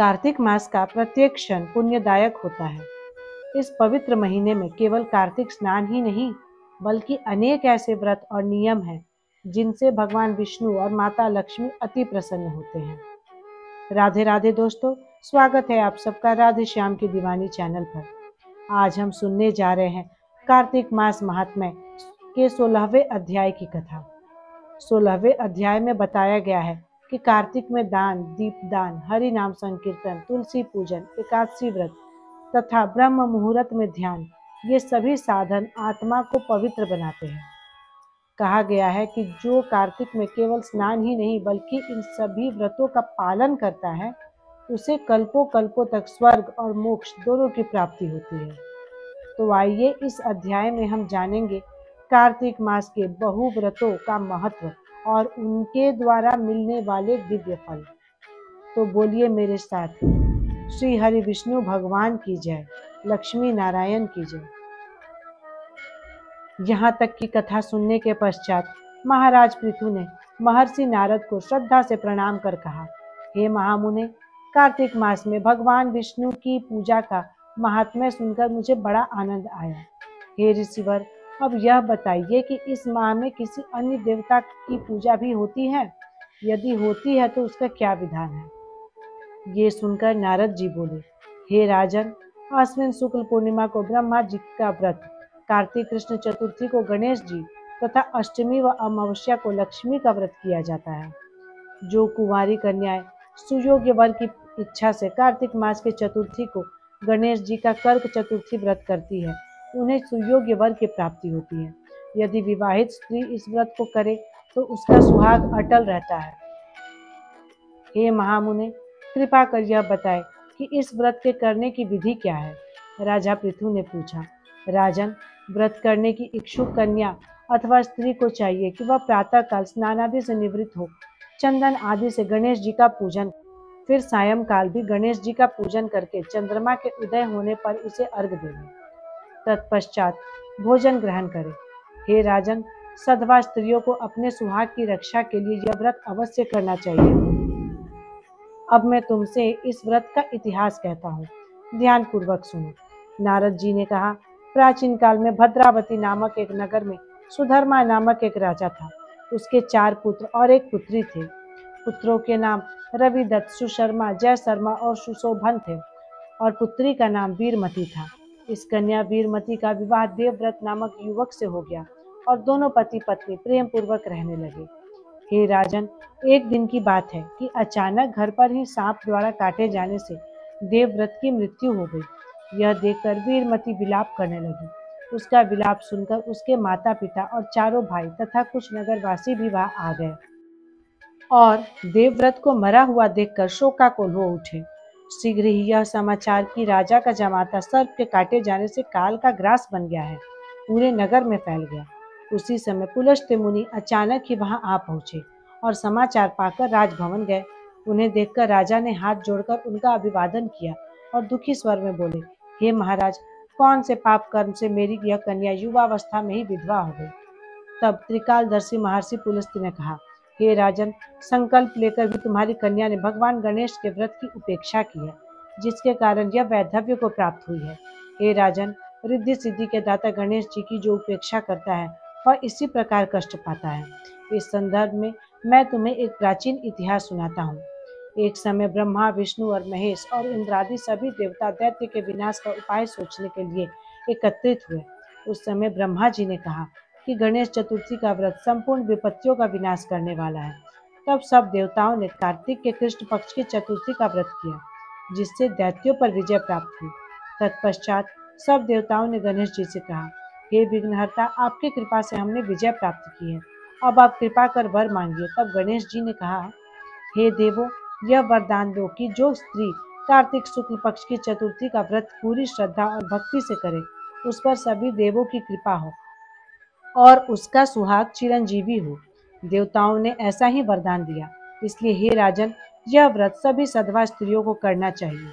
कार्तिक मास का प्रत्येक क्षण पुण्यदायक होता है। इस पवित्र महीने में केवल कार्तिक स्नान ही नहीं, बल्कि अनेक ऐसे व्रत और नियम हैं जिनसे भगवान विष्णु और माता लक्ष्मी अति प्रसन्न होते हैं। राधे राधे दोस्तों, स्वागत है आप सबका राधे श्याम की दीवानी चैनल पर। आज हम सुनने जा रहे हैं कार्तिक मास महात्म्य के 16वें अध्याय की कथा। 16वें अध्याय में बताया गया है कि कार्तिक में दान, दीपदान, हरि नाम संकीर्तन, तुलसी पूजन, एकादशी व्रत तथा ब्रह्म मुहूर्त में ध्यान, ये सभी साधन आत्मा को पवित्र बनाते हैं। कहा गया है कि जो कार्तिक में केवल स्नान ही नहीं बल्कि इन सभी व्रतों का पालन करता है, उसे कल्पों कल्पों तक स्वर्ग और मोक्ष दोनों की प्राप्ति होती है। तो आइए इस अध्याय में हम जानेंगे कार्तिक मास के बहु व्रतों का महत्व और उनके द्वारा मिलने वाले दिव्य फल। तो बोलिए मेरे साथ, श्री हरि विष्णु भगवान की जय, लक्ष्मी नारायण की जय। यहाँ तक की कथा सुनने के पश्चात महाराज पृथु ने महर्षि नारद को श्रद्धा से प्रणाम कर कहा, हे महामुने, कार्तिक मास में भगवान विष्णु की पूजा का महात्म्य सुनकर मुझे बड़ा आनंद आया। हे ऋषिवर, अब यह बताइए कि इस माह में किसी अन्य देवता की पूजा भी होती है? यदि होती है तो उसका क्या विधान है? ये सुनकर नारद जी बोले, हे राजन, आश्विन शुक्ल पूर्णिमा को ब्रह्मा जी का व्रत, कार्तिक कृष्ण चतुर्थी को गणेश जी तथा अष्टमी व अमावस्या को लक्ष्मी का व्रत किया जाता है। जो कुंवारी कन्याएं सुयोग्य वर की इच्छा से कार्तिक मास के चतुर्थी को गणेश जी का कर्क चतुर्थी व्रत करती है, उन्हें सुयोग्य वर की प्राप्ति होती है। यदि विवाहित स्त्री इस व्रत को करे तो उसका सुहाग अटल रहता है। हे महामुने, कृपा कर यह बताएं कि इस व्रत के करने की विधि क्या है? राजा पृथु ने पूछा, राजन, व्रत करने की इच्छुक कन्या अथवा स्त्री को चाहिए कि वह प्रातःकाल स्नान आदि से निवृत्त हो, चंदन आदि से गणेश जी का पूजन, फिर सायंकाल भी गणेश जी का पूजन करके चंद्रमा के उदय होने पर उसे अर्घ देवे, तत्पश्चात भोजन ग्रहण करे। हे राजन, सधवा स्त्रियों को अपने सुहाग की रक्षा के लिए यह व्रत अवश्य करना चाहिए। अब मैं तुमसे इस व्रत का इतिहास कहता हूँ, ध्यान पूर्वक सुनो। नारद जी ने कहा, प्राचीन काल में भद्रावती नामक एक नगर में सुधर्मा नामक एक राजा था। उसके 4 पुत्र और एक पुत्री थे। पुत्रों के नाम रविदत्त, सुशर्मा, जय शर्मा और सुशोभन थे और पुत्री का नाम वीरमती था। इस कन्या वीरमती का विवाह देवव्रत नामक युवक से हो गया और दोनों पति पत्नी प्रेम पूर्वक रहने लगे। हे राजन, एक दिन की बात है कि अचानक घर पर ही सांप द्वारा काटे जाने से देवव्रत की मृत्यु हो गई। यह देखकर वीरमती विलाप करने लगी। उसका विलाप सुनकर उसके माता पिता और चारों भाई तथा कुछ नगरवासी भी वहां आ गए और देवव्रत को मरा हुआ देखकर शोकाकुल हो उठे। शीघ्र ही यह समाचार कि राजा का जमाता सर्प के काटे जाने से काल का ग्रास बन गया है, पूरे नगर में फैल गया। उसी समय पुलस्त्य मुनि अचानक ही वहां आ पहुंचे और समाचार पाकर राजभवन गए। उन्हें देखकर राजा ने हाथ जोड़कर उनका अभिवादन किया और दुखी स्वर में बोले, हे महाराज, कौन से पाप कर्म से मेरी यह कन्या युवावस्था में ही विधवा हो गई? तब त्रिकालदर्शी महर्षि पुलस्त्य ने कहा, हे राजन, संकल्प लेकर भी तुम्हारी कन्या ने भगवान गणेश के व्रत की उपेक्षा की है, जिसके कारण यह वैधव्य को प्राप्त हुई है। हे राजन, रिद्धि सिद्धि के दाता गणेश जी की जो उपेक्षा करता है वह इसी प्रकार कष्ट पाता है। इस संदर्भ में मैं तुम्हें एक प्राचीन इतिहास सुनाता हूँ। एक समय ब्रह्मा, विष्णु और महेश और इंद्रादि सभी देवता दैत्य के विनाश का उपाय सोचने के लिए एकत्रित हुए। उस समय ब्रह्मा जी ने कहा कि गणेश चतुर्थी का व्रत संपूर्ण विपत्तियों का विनाश करने वाला है। तब सब देवताओं ने कार्तिक के कृष्ण पक्ष की चतुर्थी का व्रत किया, जिससे दैत्यों पर विजय प्राप्त हुई। तत्पश्चात सब देवताओं ने गणेश जी से कहा, हे विघ्नहर्ता, आपकी कृपा से हमने विजय प्राप्त की है, अब आप कृपा कर वर मांगिए। तब गणेश जी ने कहा, हे देवों, यह वरदान दो कि जो स्त्री कार्तिक शुक्ल पक्ष की चतुर्थी का व्रत पूरी श्रद्धा और भक्ति से करे, उस पर सभी देवों की कृपा हो और उसका सुहाग चिरंजीवी हो। देवताओं ने ऐसा ही वरदान दिया, इसलिए हे राजन, यह व्रत सभी सधवा स्त्रियों को करना चाहिए।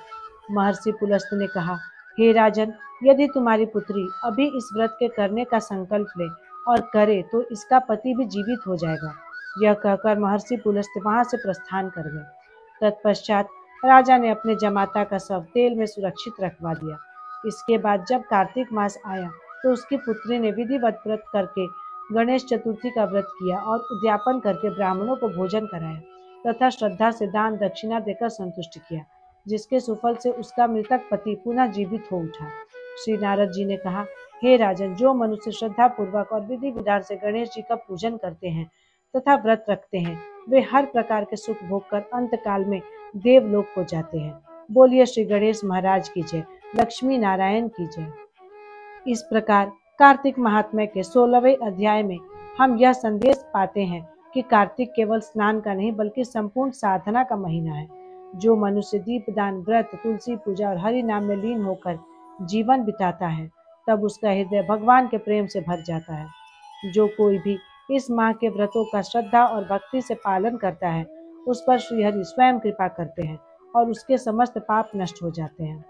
महर्षि पुलस्त्य ने कहा, हे राजन, यदि तुम्हारी पुत्री अभी इस व्रत के करने का संकल्प ले और करे तो इसका पति भी जीवित हो जाएगा। यह कहकर महर्षि पुलस्त्य वहां से प्रस्थान कर गए। तत्पश्चात राजा ने अपने जमाता का शव तेल में सुरक्षित रखवा दिया। इसके बाद जब कार्तिक मास आया तो उसकी पुत्री ने विधिवत व्रत करके गणेश चतुर्थी का व्रत किया और उद्यापन करके ब्राह्मणों को भोजन कराया तथा श्रद्धा से दान दक्षिणा देकर संतुष्ट किया, जिसके सुफल से उसका मृतक पति पुनः जीवित हो उठा। श्री नारद जी ने कहा, हे राजन, जो मनुष्य श्रद्धा पूर्वक और विधि विधान से गणेश जी का पूजन करते हैं तथा व्रत रखते हैं, वे हर प्रकार के सुख भोग कर अंत काल में देवलोक को जाते हैं। बोलिए श्री गणेश महाराज की जय, लक्ष्मी नारायण की जय। इस प्रकार कार्तिक महात्म्य के 16वें अध्याय में हम यह संदेश पाते हैं कि कार्तिक केवल स्नान का नहीं बल्कि संपूर्ण साधना का महीना है। जो मनुष्य दीपदान, व्रत, तुलसी पूजा और हरि नाम में लीन होकर जीवन बिताता है, तब उसका हृदय भगवान के प्रेम से भर जाता है। जो कोई भी इस माह के व्रतों का श्रद्धा और भक्ति से पालन करता है, उस पर श्रीहरि स्वयं कृपा करते हैं और उसके समस्त पाप नष्ट हो जाते हैं।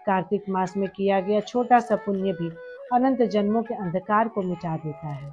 कार्तिक मास में किया गया छोटा सा पुण्य भी अनंत जन्मों के अंधकार को मिटा देता है।